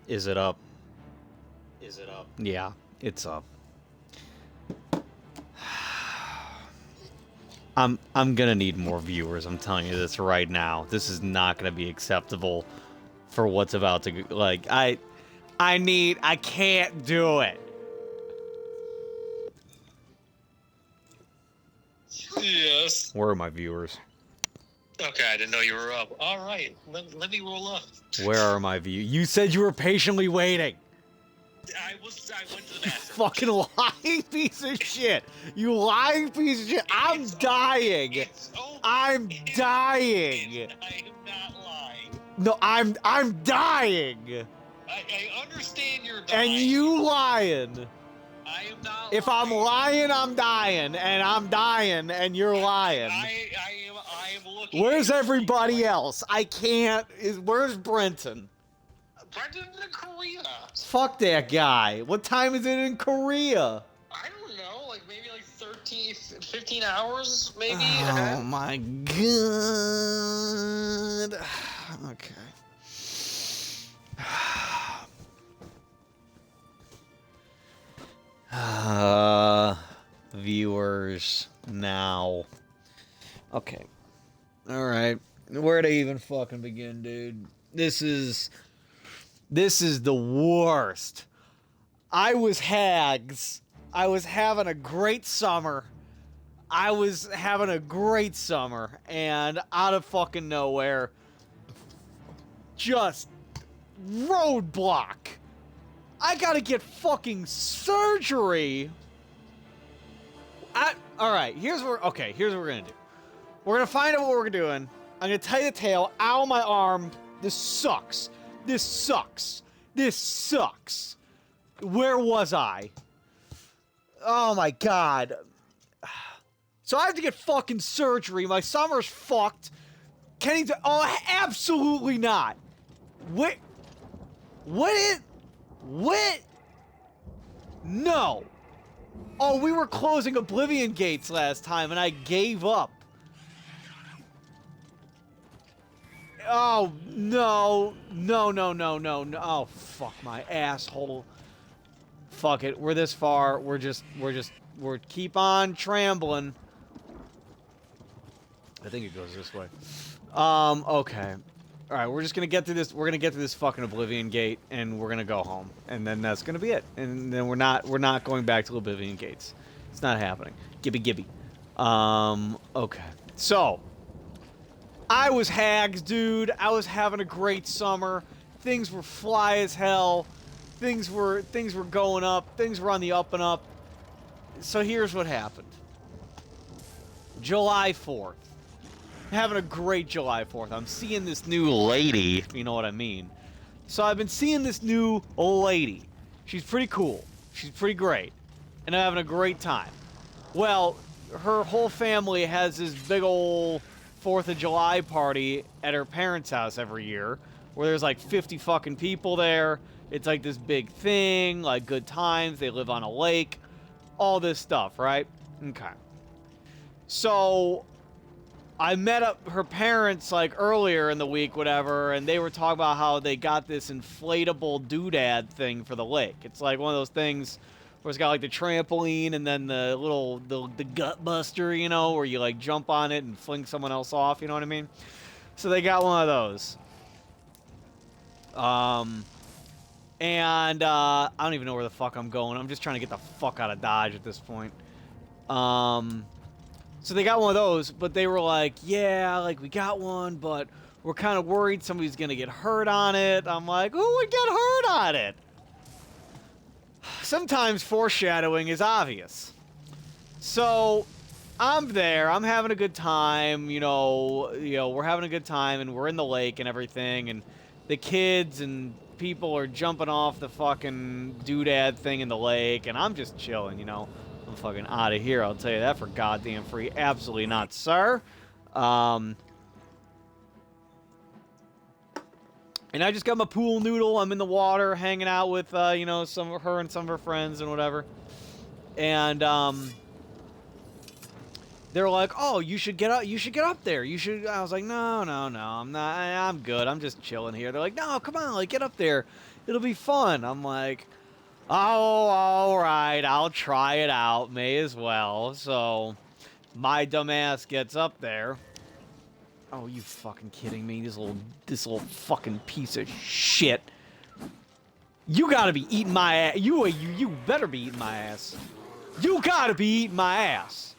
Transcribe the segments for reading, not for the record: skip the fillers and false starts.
Is it up? Is it up? Yeah, it's up. I'm gonna need more viewers, I'm telling you this right now. This is not gonna be acceptable for what's about to go. Like, I can't do it. Yes. Where are my viewers? Okay, I didn't know you were up. All right, let me roll up. Where are my viewers? You said you were patiently waiting. I went to the You bathroom. fucking lying piece of shit. You lying piece of shit. I'm dying. I'm dying. I am not lying. No, I'm dying. I understand you're dying. And you lying. I am not If lying. I'm lying, I'm dying. And I'm dying, and you're lying. I am looking. Where's at everybody else? I can't. Where's Brenton? Brenton's in Korea. Fuck that guy. What time is it in Korea? I don't know, like maybe like 13, 15 hours, maybe. Oh my god. Okay. Viewers now. Okay. Alright. Where to even fucking begin, dude? This is the worst. I was H.A.G.S. I was having a great summer. And out of fucking nowhere, just roadblock. I gotta get fucking surgery. Alright, here's what we're gonna do. We're gonna find out what we're doing. I'm gonna tell you the tale. Ow, my arm. This sucks. This sucks. This sucks. Where was I? Oh my god. So I have to get fucking surgery. My summer's fucked. Kenny's... Oh, absolutely not. What? No. Oh, we were closing Oblivion gates last time, and I gave up. Oh, no. No. Oh, fuck my asshole. Fuck it. We're this far. We're keep on trambling. I think it goes this way. Okay. Alright, we're just gonna get through this. We're gonna get through this fucking Oblivion gate, and we're gonna go home. And then that's gonna be it. And then we're not going back to Oblivion gates. It's not happening. Gibby. Okay. So, I was H.A.G.S, dude. I was having a great summer. Things were fly as hell. Things were going up. Things were on the up and up. So here's what happened. July 4th. Having a great July 4th. I'm seeing this new lady, if you know what I mean. So I've been seeing this new lady. She's pretty cool. She's pretty great. And I'm having a great time. Well, her whole family has this big ol' 4th of July party at her parents' house every year, where there's like 50 fucking people there. It's like this big thing, like good times. They live on a lake. All this stuff, right? Okay. So I met up her parents like earlier in the week, whatever, and they were talking about how they got this inflatable doodad thing for the lake. It's like one of those things where it's got like the trampoline and then the little the gut buster, you know, where you like jump on it and fling someone else off, you know what I mean? So they got one of those. And I don't even know where the fuck I'm going. I'm just trying to get the fuck out of Dodge at this point. So they got one of those, but they were like, yeah, like we got one, but we're kind of worried somebody's gonna get hurt on it. I'm like, who would get hurt on it? Sometimes foreshadowing is obvious. So I'm there, I'm having a good time, you know, we're having a good time and we're in the lake and everything, and the kids and people are jumping off the fucking doodad thing in the lake, and I'm just chilling, you know. I'm fucking out of here, I'll tell you that for goddamn free. Absolutely not, sir. And I just got my pool noodle. I'm in the water, hanging out with, you know, some of her and some of her friends and whatever. And, they're like, oh, you should get up there. You should. I was like, no, I'm not. I'm good. I'm just chilling here. They're like, no, come on, like, get up there. It'll be fun. I'm like, oh, all right, I'll try it out. May as well. So my dumbass gets up there. Oh, you fucking kidding me? This little fucking piece of shit. You gotta be eating my ass. You better be eating my ass. You gotta be eating my ass.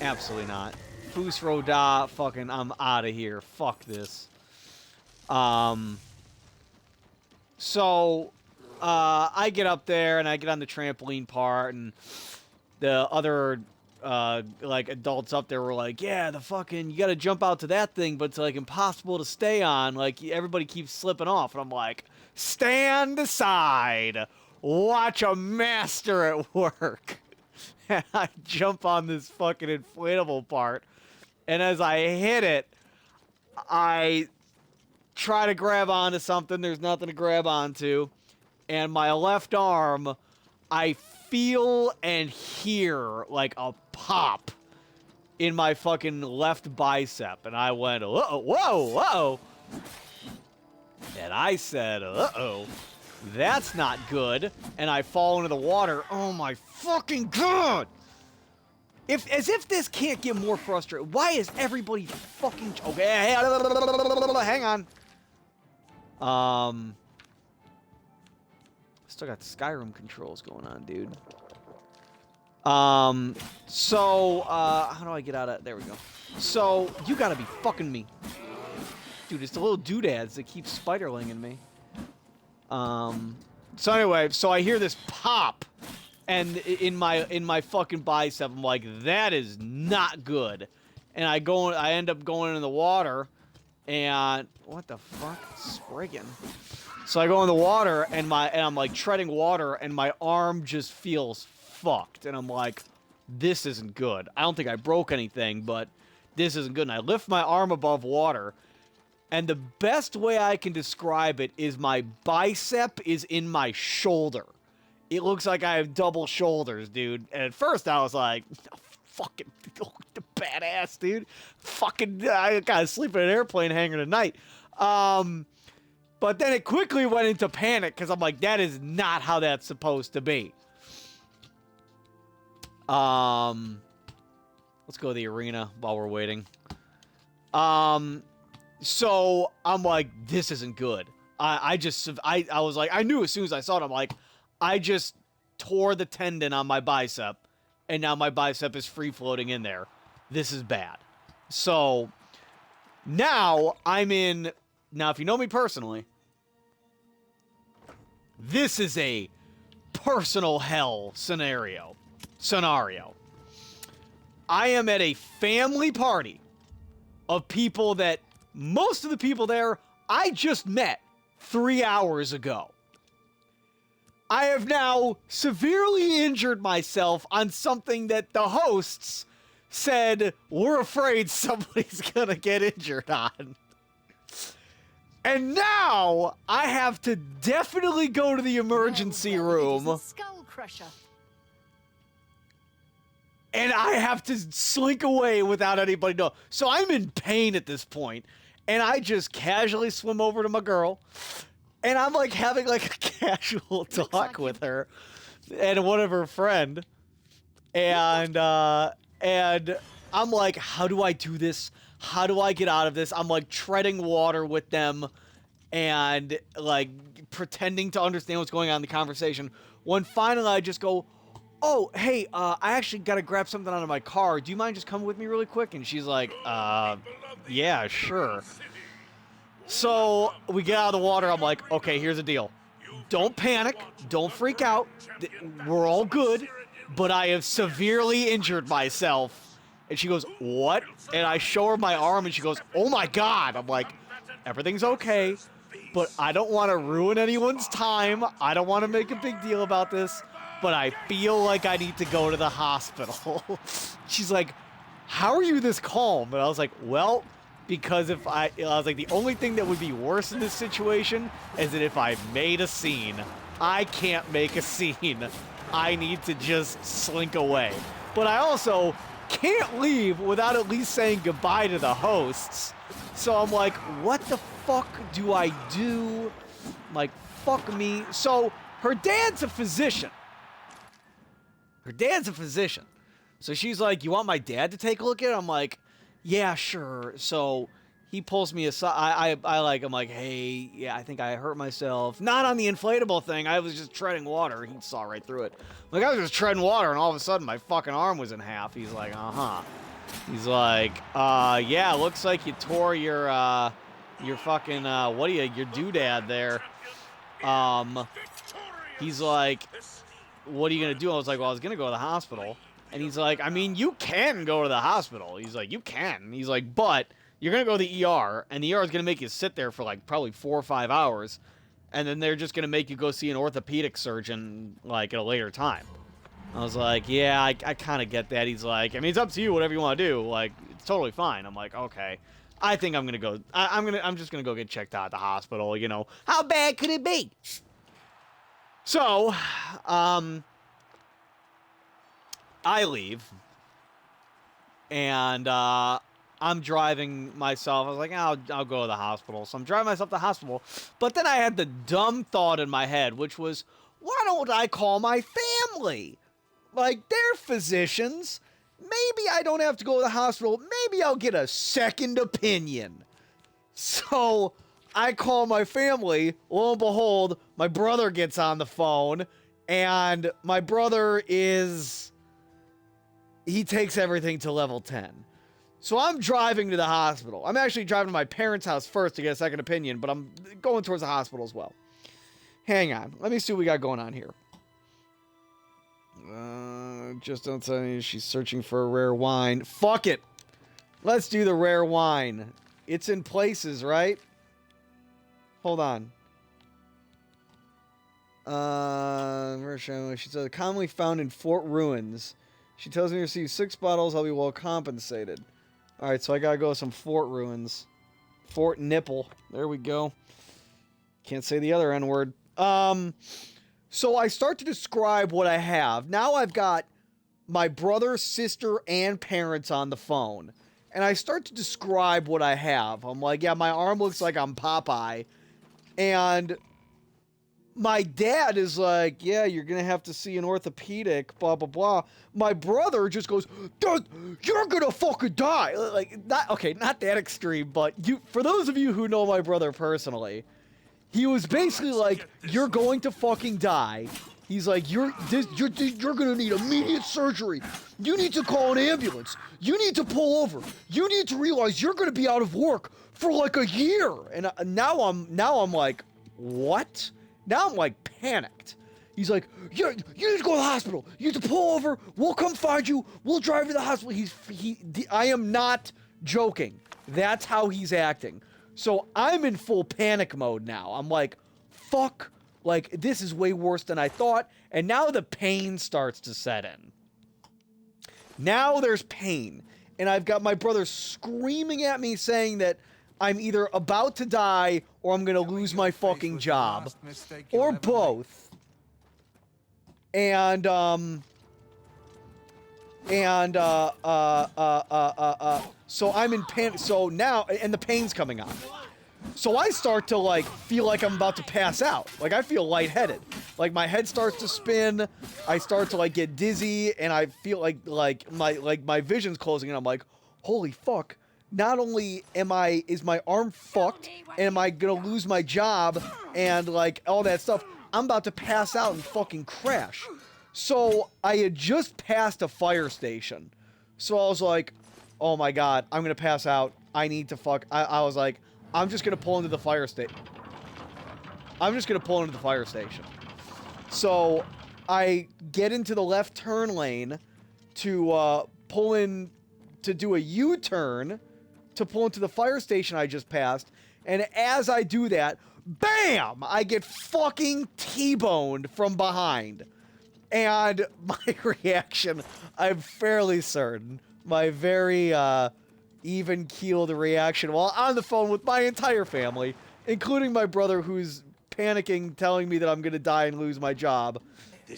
Absolutely not. Fusro da, fucking, I'm out of here. Fuck this. So, I get up there and I get on the trampoline part, and the other, like, adults up there were like, yeah, you gotta jump out to that thing, but it's, like, impossible to stay on. Like, everybody keeps slipping off. And I'm like, stand aside. Watch a master at work. And I jump on this fucking inflatable part. And as I hit it, I try to grab onto something. There's nothing to grab onto. And my left arm, I feel and hear like a pop in my fucking left bicep. And I went, uh-oh, whoa, whoa. And I said, uh-oh, that's not good. And I fall into the water. Oh my fucking God. As if this can't get more frustrating. Why is everybody fucking... Okay, hang on. Still got Skyrim controls going on, dude. How do I get out of... There we go. So, you gotta be fucking me. Dude, it's the little doodads that keep spiderlinging me. So anyway, so I hear this pop. And in my fucking bicep, I'm like, that is not good. And I end up going in the water, and what the fuck, Spriggan. So I go in the water, and I'm like treading water, and my arm just feels fucked, and I'm like, this isn't good. I don't think I broke anything, but this isn't good. And I lift my arm above water, and the best way I can describe it is my bicep is in my shoulder. It looks like I have double shoulders, dude. And at first I was like, oh, fucking badass, dude. Fucking, I gotta sleep in an airplane hangar tonight. But then it quickly went into panic because I'm like, that is not how that's supposed to be. Let's go to the arena while we're waiting. So I'm like, this isn't good. I was like, I knew as soon as I saw it, I'm like, I just tore the tendon on my bicep, and now my bicep is free-floating in there. This is bad. So, now, now if you know me personally, this is a personal hell scenario. I am at a family party of people that, most of the people there, I just met 3 hours ago. I have now severely injured myself on something that the hosts said we're afraid somebody's gonna get injured on. And now I have to definitely go to the emergency room. Skull crusher. And I have to slink away without anybody knowing. So I'm in pain at this point, and I just casually swim over to my girl. And I'm like having like a casual talk with her and one of her friend. And I'm like, how do I do this? How do I get out of this? I'm like treading water with them and like pretending to understand what's going on in the conversation. When finally I just go, oh, hey, I actually got to grab something out of my car. Do you mind just coming with me really quick? And she's like, yeah, sure. So we get out of the water. I'm like, okay, here's the deal. Don't panic. Don't freak out. We're all good. But I have severely injured myself. And she goes, what? And I show her my arm, and she goes, oh, my God. I'm like, everything's okay. But I don't want to ruin anyone's time. I don't want to make a big deal about this. But I feel like I need to go to the hospital. She's like, how are you this calm? And I was like, well... Because I was like, the only thing that would be worse in this situation is that if I made a scene. I can't make a scene. I need to just slink away. But I also can't leave without at least saying goodbye to the hosts. So I'm like, what the fuck do I do? I'm like, fuck me. So her dad's a physician. So she's like, you want my dad to take a look at it? I'm like, yeah, sure. So he pulls me aside. I'm like, hey, yeah, I think I hurt myself. Not on the inflatable thing. I was just treading water. He saw right through it. Like, I was just treading water, and all of a sudden, my fucking arm was in half. He's like, He's like, yeah, looks like you tore your fucking, your doodad there. He's like, what are you gonna do? I was like, well, I was gonna go to the hospital. And he's like, I mean, you can go to the hospital. He's like, you can. He's like, but you're gonna go to the ER, and the ER is gonna make you sit there for like probably 4 or 5 hours, and then they're just gonna make you go see an orthopedic surgeon like at a later time. I was like, yeah, I kind of get that. He's like, I mean, it's up to you, whatever you want to do. Like, it's totally fine. I'm like, okay. I think I'm gonna go. I'm just gonna go get checked out at the hospital. You know, how bad could it be? So, I leave, and I'm driving myself. I was like, I'll go to the hospital. So I'm driving myself to the hospital. But then I had the dumb thought in my head, which was, why don't I call my family? Like, they're physicians. Maybe I don't have to go to the hospital. Maybe I'll get a second opinion. So I call my family. Lo and behold, my brother gets on the phone. And my brother he takes everything to level 10. So I'm driving to the hospital. I'm actually driving to my parents' house first to get a second opinion, but I'm going towards the hospital as well. Hang on. Let me see what we got going on here. Just don't tell me she's searching for a rare wine. Fuck it. Let's do the rare wine. It's in places, right? Hold on. She says, commonly found in Fort Ruins. She tells me to receive 6 bottles. I'll be well compensated. Alright, so I gotta go with some Fort Ruins. Fort Nipple. There we go. Can't say the other N word. So I start to describe what I have. Now I've got my brother, sister, and parents on the phone. And I start to describe what I have. I'm like, yeah, my arm looks like I'm Popeye. And my dad is like, yeah, you're going to have to see an orthopedic, blah, blah, blah. My brother just goes, Dad, you're going to fucking die. Like, not that extreme, but for those of you who know my brother personally, he was basically like, you're going to fucking die. He's like, you're going to need immediate surgery. You need to call an ambulance. You need to pull over. You need to realize you're going to be out of work for like a year. And now I'm like, what? Now I'm like panicked. He's like, you need to go to the hospital. You need to pull over. We'll come find you. We'll drive you to the hospital. I am not joking. That's how he's acting. So I'm in full panic mode now. I'm like, fuck. Like, this is way worse than I thought. And now the pain starts to set in. Now there's pain. And I've got my brother screaming at me saying that I'm either about to die or I'm going to lose my fucking job. Or both. And, so I'm in panic. So now, and the pain's coming on. So I start to, like, feel like I'm about to pass out. Like, I feel lightheaded. Like, my head starts to spin. I start to, like, get dizzy. And I feel like my vision's closing. And I'm like, holy fuck. Not only is my arm fucked, and am I gonna lose my job, and, like, all that stuff, I'm about to pass out and fucking crash. So I had just passed a fire station. So I was like, oh my god, I'm gonna pass out. I need to I was like, I'm just gonna pull into the fire station. So I get into the left turn lane to pull in to do a U-turn to pull into the fire station I just passed. And as I do that, BAM! I get fucking T-boned from behind. And my reaction, I'm fairly certain, my very even-keeled reaction while on the phone with my entire family, including my brother who's panicking, telling me that I'm gonna die and lose my job,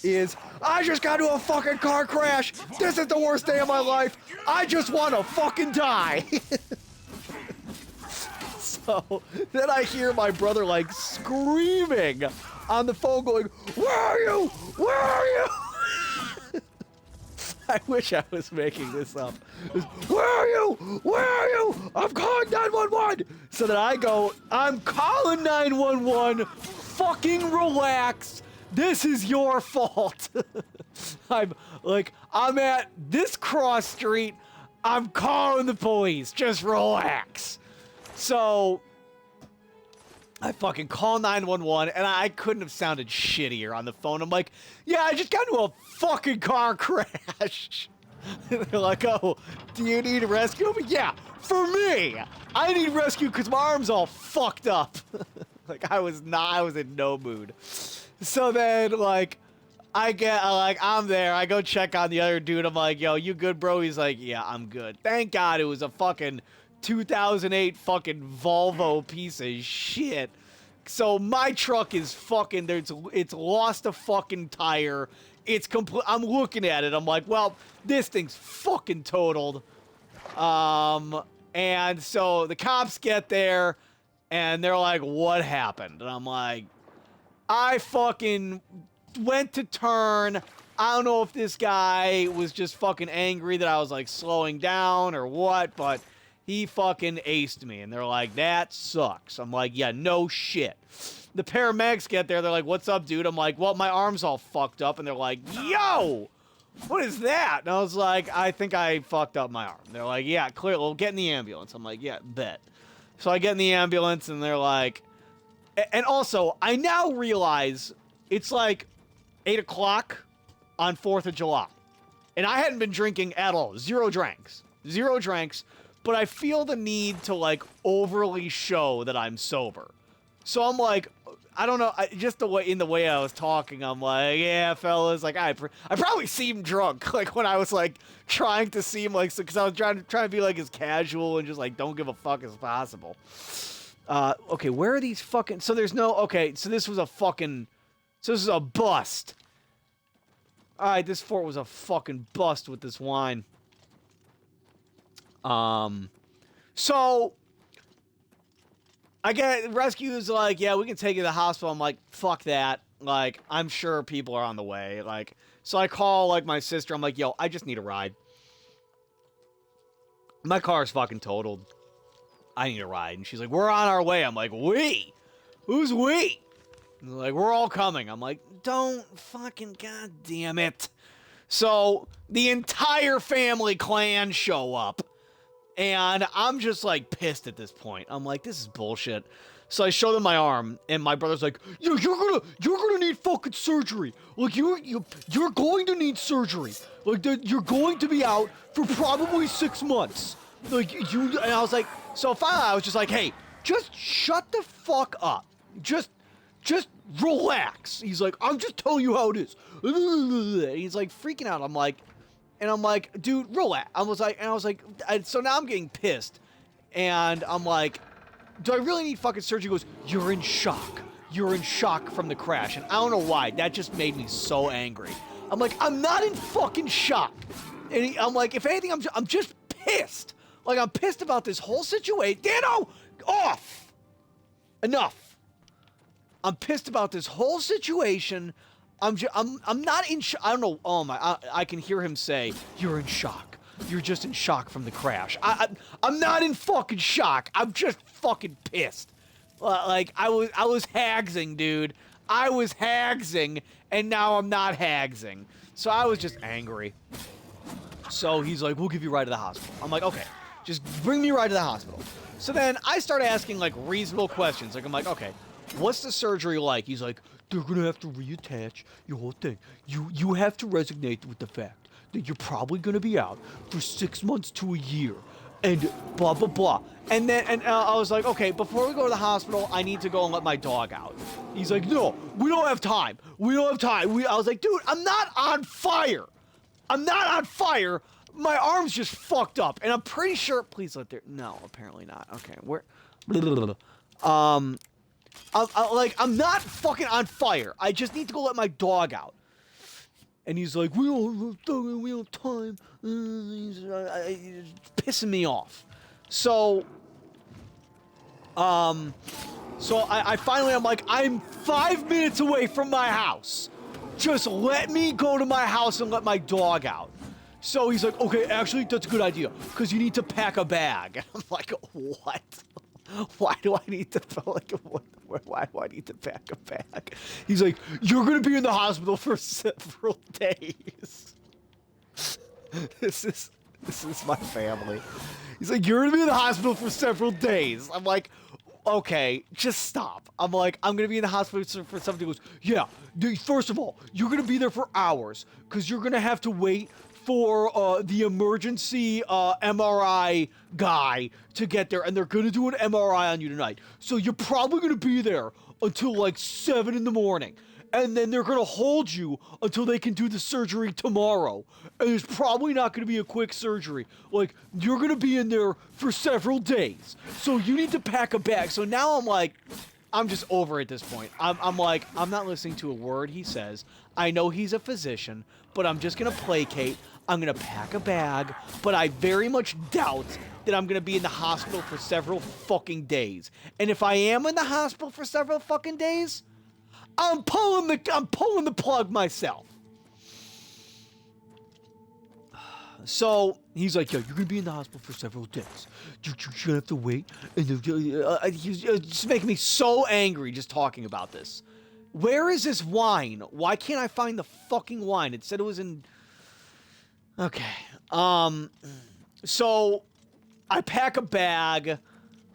is, I just got into a fucking car crash! This is the worst day of my life! I just want to fucking die! So then I hear my brother like screaming on the phone going, "Where are you? Where are you?" I wish I was making this up. Where are you? Where are you? I'm calling 911. So then I go, I'm calling 911. Fucking relax. This is your fault. I'm at this cross street. I'm calling the police. Just relax. So I fucking call 911, and I couldn't have sounded shittier on the phone. I'm like, yeah, I just got into a fucking car crash. They're like, oh, do you need rescue? But yeah, for me, I need rescue because my arm's all fucked up. Like, I was in no mood. So then, like, I'm there. I go check on the other dude. I'm like, yo, you good, bro? He's like, yeah, I'm good. Thank God it was a fucking 2008 fucking Volvo piece of shit. So my truck is fucking, it's lost a fucking tire. It's complete. I'm looking at it. I'm like, well, this thing's fucking totaled. And so the cops get there and they're like, what happened? And I'm like, I fucking went to turn. I don't know if this guy was just fucking angry that I was like slowing down or what, but he fucking aced me. And they're like, that sucks. I'm like, yeah, no shit. The paramedics get there. They're like, what's up, dude? I'm like, well, my arm's all fucked up. And they're like, yo, what is that? And I was like, I think I fucked up my arm. They're like, yeah, clear. We'll get in the ambulance. I'm like, yeah, bet. So I get in the ambulance and they're like, and also, I now realize it's like 8 o'clock on 4th of July. And I hadn't been drinking at all. Zero drinks. But I feel the need to, like, overly show that I'm sober. So I'm like, I don't know, just the way I was talking, I'm like, yeah, fellas, like, I probably seemed drunk, like, when I was, like, trying to seem like, because I was trying to be, like, as casual and just, like, don't give a fuck as possible. Okay, where are these fucking... So there's no... Okay, so this was a fucking... So this is a bust. Alright, this fort was a fucking bust with this wine. So... I get... Rescue's like, yeah, we can take you to the hospital. I'm like, fuck that. Like, I'm sure people are on the way. Like, so I call, like, my sister. I'm like, yo, I just need a ride. My car's fucking totaled. I need a ride. And she's like, we're on our way. I'm like, we? Who's we? And they're like, we're all coming. I'm like, don't fucking goddamn it. So the entire family clan show up. And I'm just like pissed at this point. I'm like, this is bullshit. So I show them my arm, and my brother's like, yo, you're gonna need fucking surgery. Like, you're going to need surgery. Like, you're going to be out for probably 6 months. Like, and I was like, so finally I was just like, hey, just shut the fuck up. Just relax. He's like, I'm just telling you how it is. And he's like freaking out. I'm like, dude, relax. I was like, so now I'm getting pissed. And I'm like, do I really need fucking surgery? He goes, you're in shock. You're in shock from the crash. And I don't know why. That just made me so angry. I'm like, I'm not in fucking shock. And I'm like, if anything, I'm just pissed. Like, I'm pissed about this whole situation. Dano, off. Enough. I'm pissed about this whole situation. I'm not in shock. I don't know. Oh my, I can hear him say, you're in shock. You're just in shock from the crash. I'm not in fucking shock. I'm just fucking pissed. Like, I was hagsing, dude. I was hagsing, and now I'm not hagsing. So I was just angry. So he's like, we'll give you a ride to the hospital. I'm like, okay, just bring me a ride to the hospital. So then I start asking, like, reasonable questions. Like, I'm like, okay, what's the surgery like? He's like, they're gonna have to reattach your whole thing. You have to resonate with the fact that you're probably gonna be out for 6 months to a year. And blah, blah, blah. And then I was like, okay, before we go to the hospital, I need to go and let my dog out. He's like, no, we don't have time. I was like, dude, I'm not on fire. My arm's just fucked up. And I'm pretty sure, please let there, no, apparently not. Okay, I'm not fucking on fire. I just need to go let my dog out. And he's like, we don't have time. He's pissing me off. So So I finally, I'm like, I'm 5 minutes away from my house. Just let me go to my house and let my dog out. So he's like, okay, actually, that's a good idea, because you need to pack a bag. And I'm like, what? Why do I need to, like, why do I need to pack a bag? He's like, you're going to be in the hospital for several days. This is my family. He's like, you're going to be in the hospital for several days. I'm like, okay, just stop. I'm like, I'm going to be in the hospital for something. He goes, yeah, first of all, you're going to be there for hours, because you're going to have to wait for the emergency MRI guy to get there, and they're gonna do an MRI on you tonight. So you're probably gonna be there until like 7 in the morning, and then they're gonna hold you until they can do the surgery tomorrow. And it's probably not gonna be a quick surgery. Like, you're gonna be in there for several days. So you need to pack a bag. So now I'm like, I'm just over at this point. I'm like, I'm not listening to a word he says. I know he's a physician, but I'm just gonna placate. I'm gonna pack a bag, but I very much doubt that I'm gonna be in the hospital for several fucking days. And if I am in the hospital for several fucking days, I'm pulling the plug myself. So he's like, yeah, you're gonna be in the hospital for several days. You're gonna have to wait. And he's just making me so angry just talking about this. Where is this wine? Why can't I find the fucking wine? It said it was in... Okay. So I pack a bag.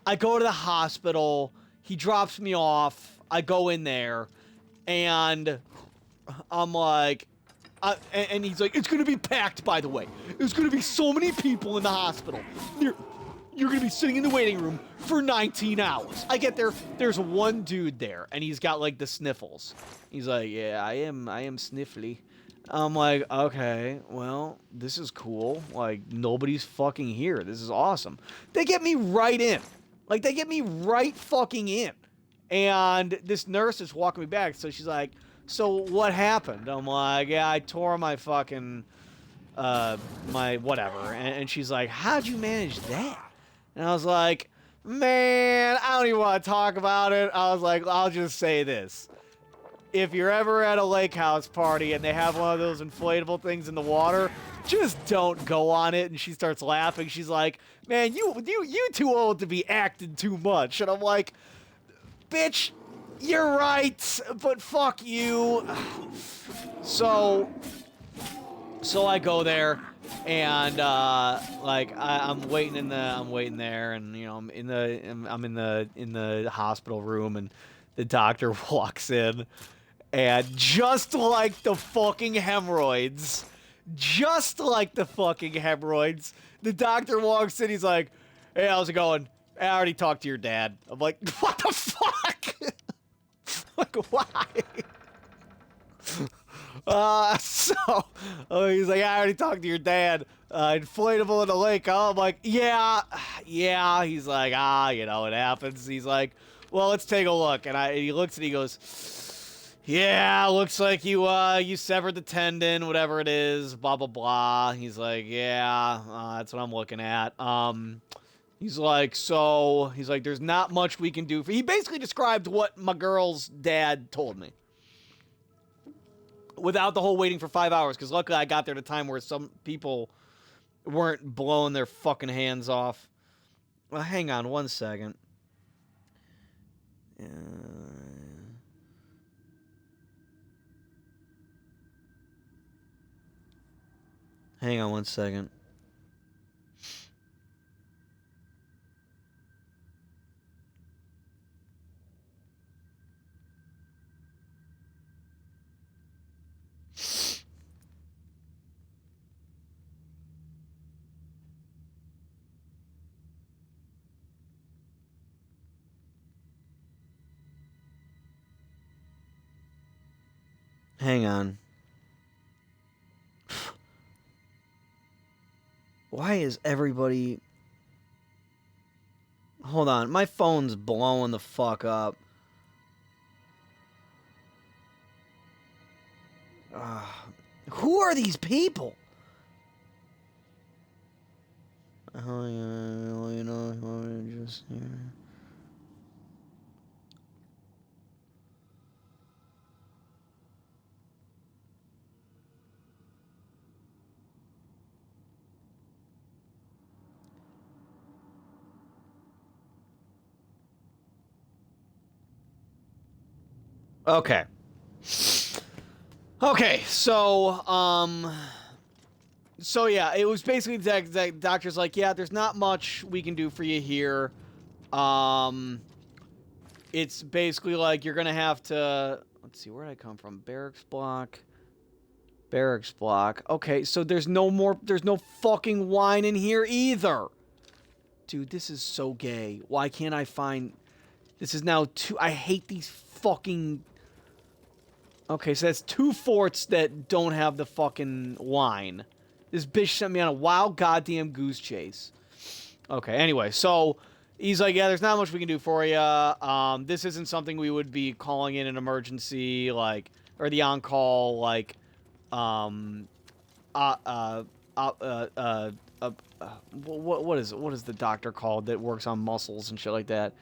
I go to the hospital. He drops me off. I go in there. And I'm like... and he's like, it's going to be packed, by the way. There's going to be so many people in the hospital. You're going to be sitting in the waiting room for 19 hours. I get there. There's one dude there, and he's got, like, the sniffles. He's like, yeah, I am sniffly. I'm like, okay, well, this is cool. Like, nobody's fucking here. This is awesome. They get me right in. Like, they get me right fucking in. And this nurse is walking me back, so she's like, so what happened? I'm like, yeah, I tore my fucking, my whatever. And she's like, how'd you manage that? And I was like, man, I don't even want to talk about it. I was like, I'll just say this. If you're ever at a lake house party and they have one of those inflatable things in the water, just don't go on it. And she starts laughing. She's like, man, you too old to be acting too much. And I'm like, bitch, you're right, but fuck you. So I go there, and like I'm waiting there, and you know I'm in the hospital room, and the doctor walks in, and just like the fucking hemorrhoids, the doctor walks in. He's like, hey, how's it going? I already talked to your dad. I'm like, what the fuck? Like, why? He's like, I already talked to your dad. Inflatable in the lake. Oh, I'm like, yeah. He's like, you know, it happens. He's like, well, let's take a look. And he looks and he goes, yeah, looks like you severed the tendon, whatever it is, blah, blah, blah. He's like, yeah, that's what I'm looking at. He's like, there's not much we can do. He basically described what my girl's dad told me. Without the whole waiting for 5 hours, because luckily I got there at a time where some people weren't blowing their fucking hands off. Well, hang on one second. Hang on one second. Hang on. Why is everybody... Hold on, my phone's blowing the fuck up. Who are these people? Oh, yeah, you know, just here. Okay. Okay, so, so yeah, it was basically the doctor's like, yeah, there's not much we can do for you here. It's basically like you're gonna have to, let's see, where did I come from? Barracks block. Barracks block. Okay, so there's no fucking wine in here either. Dude, this is so gay. Why can't I find, this is now I hate these fucking, okay, so that's 2 forts that don't have the fucking wine. This bitch sent me on a wild goddamn goose chase. Okay, anyway, so he's like, yeah, there's not much we can do for you. This isn't something we would be calling in an emergency, like, or the on-call, like, what is it? What is the doctor called that works on muscles and shit like that?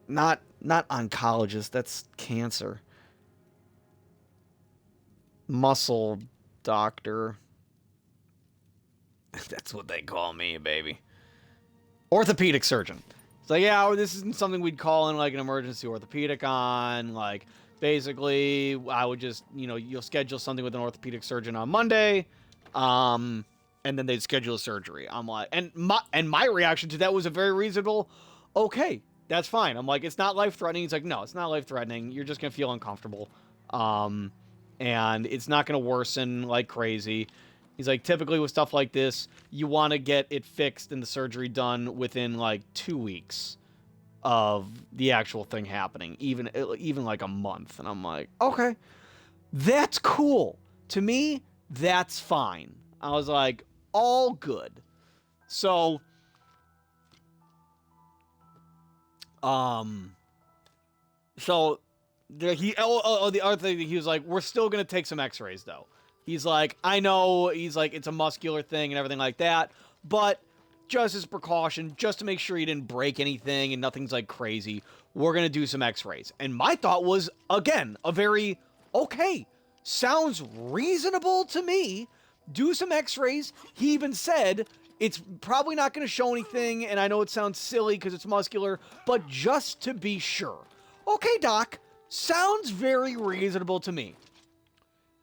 Not oncologist, that's cancer. Muscle doctor. That's what they call me, baby. Orthopedic surgeon. It's like, yeah, this isn't something we'd call in like an emergency orthopedic on. Like, basically, I would just, you know, you'll schedule something with an orthopedic surgeon on Monday, and then they'd schedule a surgery. I'm like, and my reaction to that was a very reasonable, okay, that's fine. I'm like, it's not life-threatening. He's like, no, it's not life-threatening. You're just going to feel uncomfortable. And it's not going to worsen like crazy. He's like, typically with stuff like this, you want to get it fixed and the surgery done within like 2 weeks of the actual thing happening, even like a month. And I'm like, okay, that's cool. To me, that's fine. I was like, all good. So, the other thing, he was like, we're still going to take some x-rays though. He's like, I know, he's like, it's a muscular thing and everything like that, but just as a precaution, just to make sure you didn't break anything and nothing's like crazy, we're going to do some x-rays. And my thought was, again, a very, okay, sounds reasonable to me. Do some x-rays. He even said, it's probably not going to show anything, and I know it sounds silly because it's muscular, but just to be sure. Okay, doc, sounds very reasonable to me.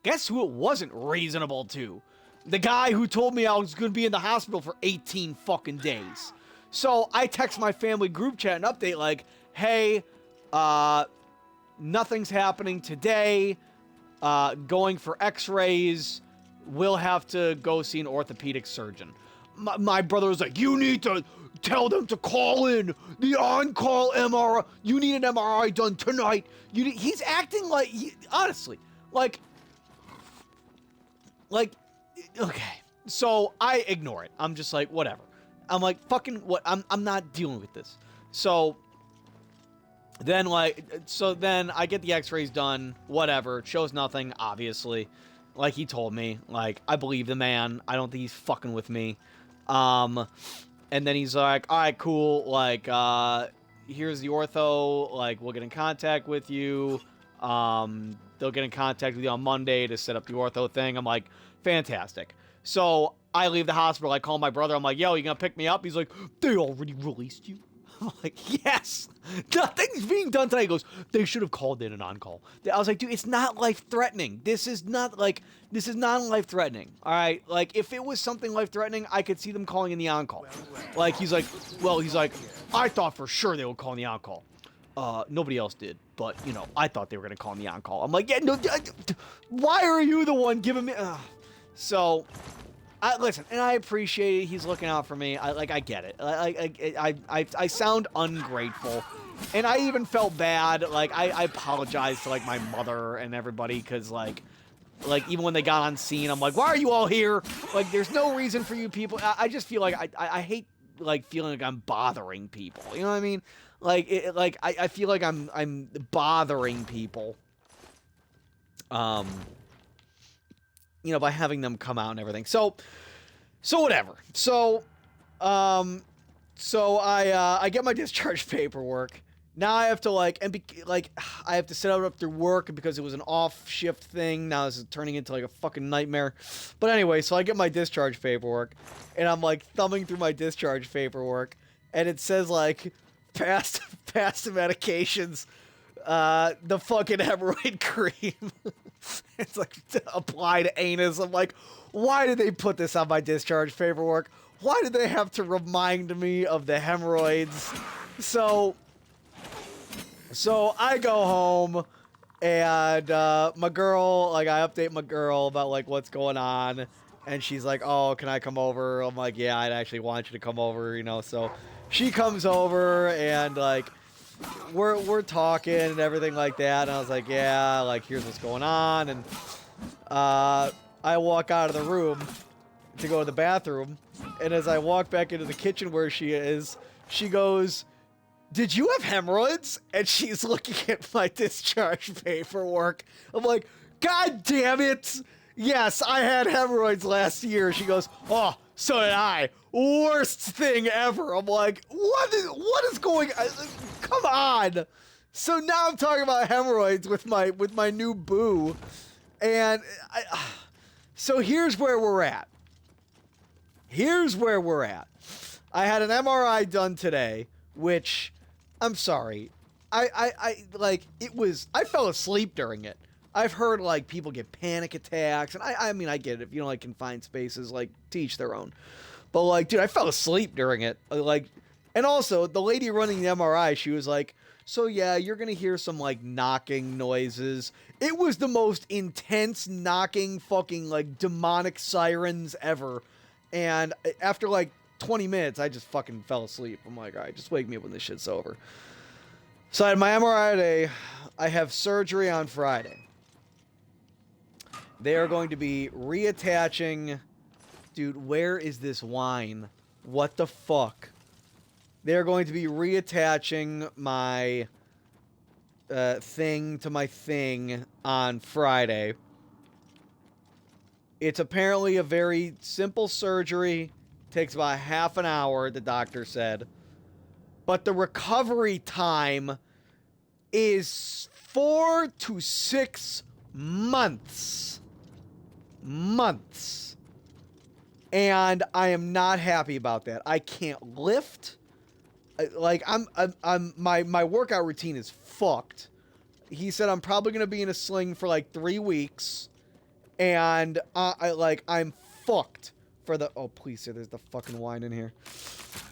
Guess who it wasn't reasonable to? The guy who told me I was going to be in the hospital for 18 fucking days. So I text my family group chat and update like, hey, nothing's happening today. Going for x-rays. We'll have to go see an orthopedic surgeon. My brother was like, you need to tell them to call in the on-call MRI. You need an MRI done tonight. He's acting like, honestly, like, okay. So I ignore it. I'm just like, whatever. I'm like, fucking what? I'm not dealing with this. So then I get the x-rays done, whatever. It shows nothing, obviously. Like he told me. Like, I believe the man. I don't think he's fucking with me. And then he's like, all right, cool. Like, here's the ortho. Like, we'll get in contact with you. They'll get in contact with you on Monday to set up the ortho thing. I'm like, fantastic. So I leave the hospital. I call my brother. I'm like, yo, you gonna pick me up? He's like, they already released you. I'm like, yes. Nothing's being done tonight. He goes, they should have called in an on-call. I was like, dude, it's not life-threatening. This is not life-threatening. All right? Like, if it was something life-threatening, I could see them calling in the on-call. Like, he's like, I thought for sure they would call in the on-call. Nobody else did, but, you know, I thought they were going to call in the on-call. I'm like, yeah, no, why are you the one giving me... So, listen, and I appreciate it. He's looking out for me. I get it. I sound ungrateful, and I even felt bad. Like, I apologized to, like, my mother and everybody, because, like, even when they got on scene, I'm like, why are you all here? Like, there's no reason for you people. I just feel like I hate, like, feeling like I'm bothering people. You know what I mean? Like, I feel like I'm bothering people. You know, by having them come out and everything. So whatever. So I get my discharge paperwork. Now I have to, I have to set it up through work because it was an off-shift thing. Now this is turning into, like, a fucking nightmare. But anyway, so I get my discharge paperwork, and I'm, like, thumbing through my discharge paperwork, and it says, like, past medications, the fucking hemorrhoid cream. It's like applied anus. I'm like, why did they put this on my discharge paperwork? Why did they have to remind me of the hemorrhoids? So I go home, and my girl, like, I update my girl about, like, what's going on, and she's like, oh, can I come over? I'm like, yeah, I'd actually want you to come over, you know, so she comes over, and, like, we're talking and everything like that, and I was like, yeah, like, here's what's going on, and I walk out of the room to go to the bathroom, and as I walk back into the kitchen where she is, she goes, did you have hemorrhoids? And she's looking at my discharge paperwork. I'm like, God damn it! Yes, I had hemorrhoids last year. She goes, oh, so did I. Worst thing ever. I'm like, what is going on? Come on. So now I'm talking about hemorrhoids with my new boo. And so here's where we're at. I had an MRI done today, which, I'm sorry, I fell asleep during it. I've heard, like, people get panic attacks, and I mean, I get it. If you don't like confined spaces, like, to each their own. But, like, dude, I fell asleep during it. Like, and also, the lady running the MRI, she was like, so yeah, you're gonna hear some, like, knocking noises. It was the most intense knocking fucking, like, demonic sirens ever. And after, like, 20 minutes, I just fucking fell asleep. I'm like, all right, just wake me up when this shit's over. So I had my MRI today. I have surgery on Friday. They are going to be reattaching... Dude, where is this wine? What the fuck? They're going to be reattaching my thing to my thing on Friday. It's apparently a very simple surgery. Takes about half an hour, the doctor said. But the recovery time is 4 to 6 months. Months. And I am not happy about that. I can't lift. Like, my workout routine is fucked. He said I'm probably going to be in a sling for like 3 weeks. And I'm fucked for the... Oh, please, sir, there's the fucking wine in here.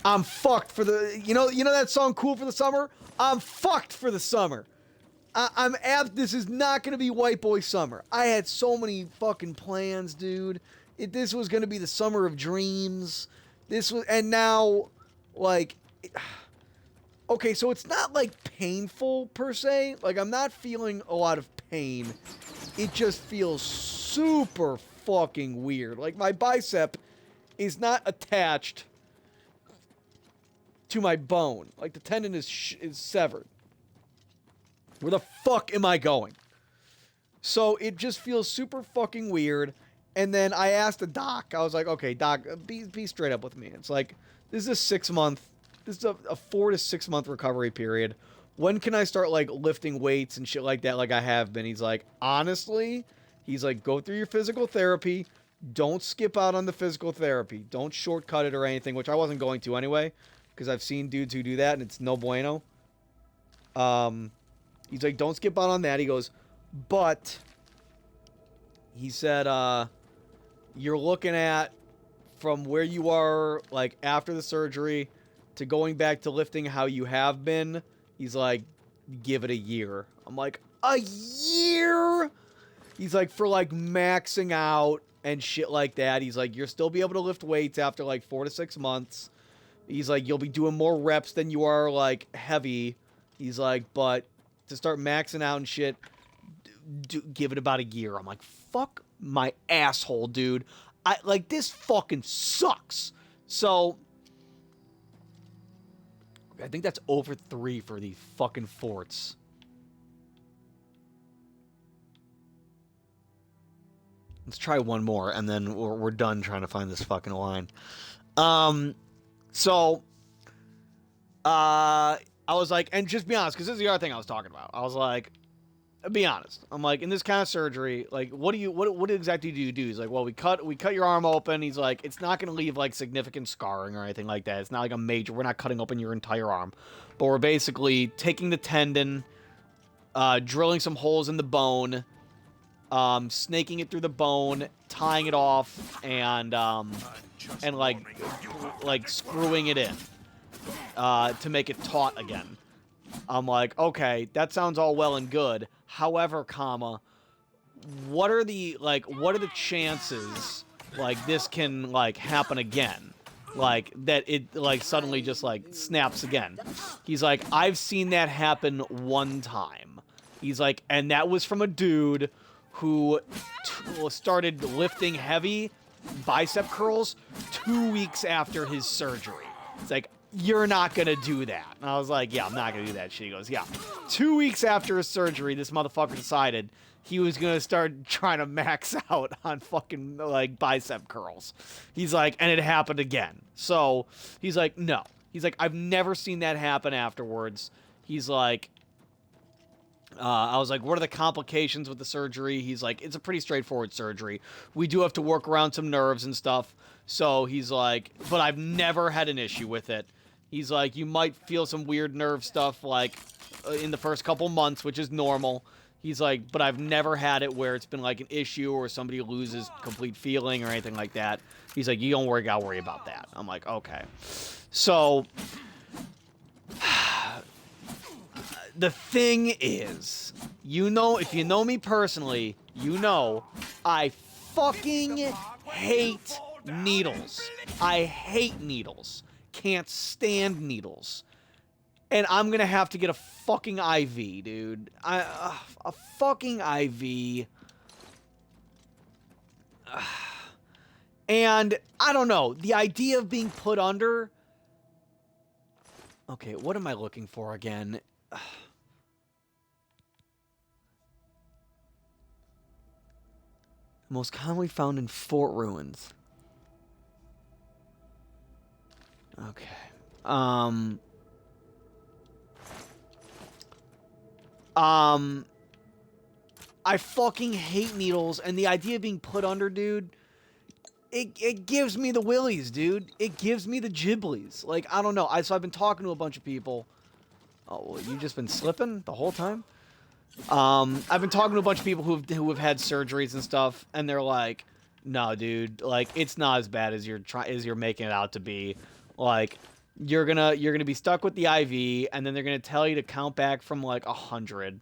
I'm fucked for the... You know that song, Cool for the Summer? I'm fucked for the summer. This is not going to be white boy summer. I had so many fucking plans, dude. This was going to be the summer of dreams. And now, like... Okay, so it's not, like, painful, per se. Like, I'm not feeling a lot of pain. It just feels super fucking weird. Like, my bicep is not attached to my bone. Like, the tendon is severed. Where the fuck am I going? So, it just feels super fucking weird. And then I asked the doc. I was like, okay, doc, be straight up with me. It's like, this is a 6 month... This is a 4 to 6 month recovery period. When can I start, like, lifting weights and shit like that like I have been? He's like, honestly, he's like, go through your physical therapy. Don't skip out on the physical therapy. Don't shortcut it or anything, which I wasn't going to anyway, because I've seen dudes who do that, and it's no bueno. He's like, don't skip out on that. He goes, but he said, you're looking at from where you are, like, after the surgery to going back to lifting how you have been. He's like, give it a year. I'm like, a year? He's like, for, like, maxing out and shit like that. He's like, you'll still be able to lift weights after, like, 4 to 6 months. He's like, you'll be doing more reps than you are, like, heavy. He's like, but to start maxing out and shit, give it about a year. I'm like, fuck my asshole, dude. Like, this fucking sucks. So... I think that's over 3 for these fucking forts. Let's try one more, and then we're done trying to find this fucking line. So, I was like, and just be honest, because this is the other thing I was talking about. I was like, be honest. I'm like, in this kind of surgery, like, what exactly do you do? He's like, well, we cut your arm open. He's like, it's not going to leave, like, significant scarring or anything like that. It's not like we're not cutting open your entire arm. But we're basically taking the tendon, drilling some holes in the bone, snaking it through the bone, tying it off, and like screwing it in to make it taut again. I'm like, okay, that sounds all well and good. However, comma, what are the chances like this can like happen again? Like that it like suddenly just like snaps again. He's like, I've seen that happen one time. He's like, and that was from a dude who started lifting heavy bicep curls 2 weeks after his surgery. It's like, you're not gonna do that. And I was like, yeah, I'm not gonna do that shit. He goes, yeah. 2 weeks after his surgery, this motherfucker decided he was gonna start trying to max out on fucking like bicep curls. He's like, and it happened again. So he's like, no. He's like, I've never seen that happen afterwards. He's like, I was like, what are the complications with the surgery? He's like, it's a pretty straightforward surgery. We do have to work around some nerves and stuff. So he's like, but I've never had an issue with it. He's like, you might feel some weird nerve stuff like in the first couple months, which is normal. He's like, but I've never had it where it's been like an issue or somebody loses complete feeling or anything like that. He's like, you don't worry, gotta worry about that. I'm like, okay. So the thing is, you know, if you know me personally, you know I fucking hate needles. I hate needles. Can't stand needles. And I'm gonna have to get a fucking IV, dude. A fucking IV. And I don't know. The idea of being put under... Okay, what am I looking for again? Most commonly found in fort ruins. Okay. I fucking hate needles, and the idea of being put under, dude, it gives me the willies, dude. It gives me the giblies. Like, I don't know. So I've been talking to a bunch of people. Oh, well, you've just been slipping the whole time? I've been talking to a bunch of people who have had surgeries and stuff, and they're like, no, dude, like, it's not as bad as you're making it out to be. Like, you're gonna be stuck with the IV, and then they're gonna tell you to count back from like 100,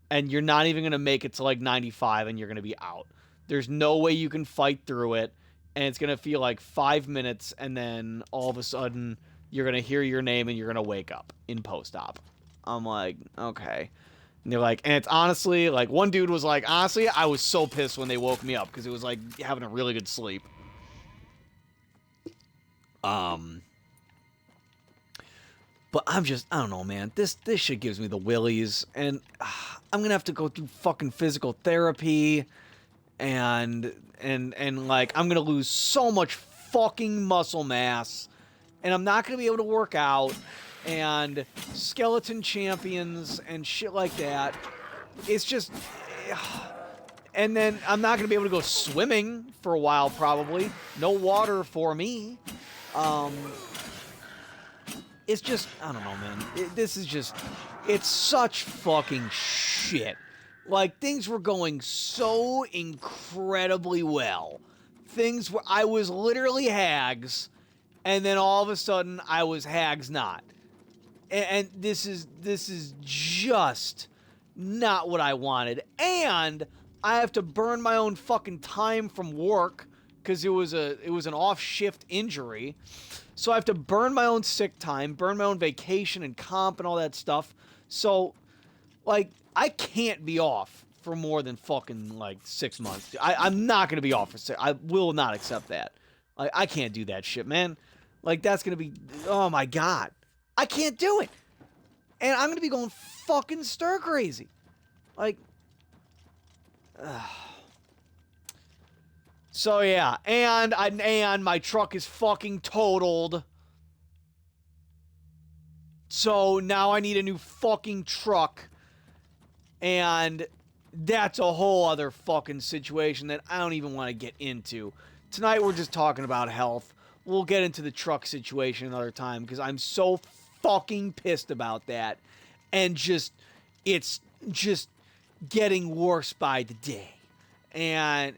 and you're not even gonna make it to like 95, and you're gonna be out. There's no way you can fight through it, and it's gonna feel like 5 minutes, and then all of a sudden you're gonna hear your name, and you're gonna wake up in post-op. I'm like, okay. And they're like, and it's honestly, like, one dude was like, honestly, I was so pissed when they woke me up, because it was like having a really good sleep. But I don't know, man. This shit gives me the willies, and I'm gonna have to go through fucking physical therapy, and like, I'm gonna lose so much fucking muscle mass, and I'm not gonna be able to work out, and skeleton champions and shit like that. It's just, and then I'm not gonna be able to go swimming for a while, probably. No water for me. It's just, I don't know, man. This is just, it's such fucking shit. Like, things were going so incredibly well. Things were, I was literally H.A.G.S, and then all of a sudden, I was H.A.G.S not. And this is just not what I wanted. And I have to burn my own fucking time from work, because it was an off-shift injury. So I have to burn my own sick time, burn my own vacation and comp and all that stuff. So, like, I can't be off for more than fucking, like, 6 months. I'm not going to be off for 6. I will not accept that. Like, I can't do that shit, man. Like, that's going to be... Oh, my God. I can't do it. And I'm going to be going fucking stir crazy. Like... So, yeah, and my truck is fucking totaled. So, now I need a new fucking truck. And that's a whole other fucking situation that I don't even want to get into. Tonight, we're just talking about health. We'll get into the truck situation another time, because I'm so fucking pissed about that. And just, it's just getting worse by the day. And